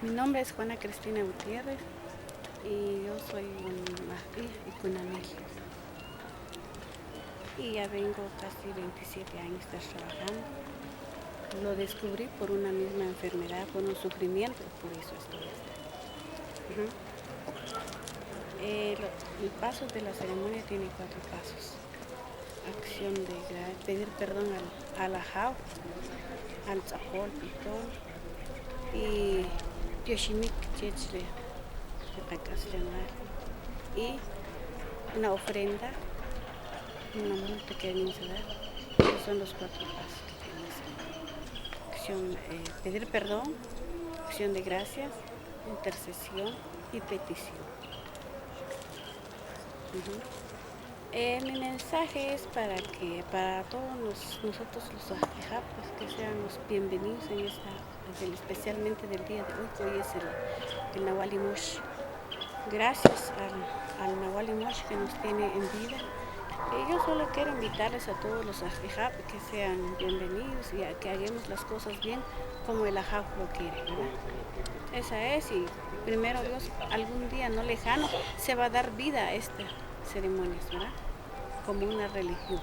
Mi nombre es Juana Cristina Gutiérrez y yo soy un mahdi y cunamel. Y ya vengo casi 27 años trabajando. Lo descubrí por una misma enfermedad, por un sufrimiento, por eso estoy. Ujú. El paso de la ceremonia tiene 4 pasos. Acción de pedir perdón al ajao, al tzapol, pitol y yoshimik chechre, y una ofrenda, una multa que alguien se da. Esos son los 4 pasos que tiene. Acción, pedir perdón, acción de gracias, intercesión y petición. Uh-huh. Mi mensaje es para todos nosotros los ajijá, pues que sean los bienvenidos en especialmente del día de hoy, que hoy es el Nawali Mosh. Gracias al Nawali Mosh que nos tiene en vida. Yo solo quiero invitarles a todos los ajijá que sean bienvenidos y a que hagamos las cosas bien como el ajá lo quiere, ¿verdad? Esa es, y primero Dios, algún día no lejano se va a dar vida a estas ceremonias, ¿verdad? Como una religión.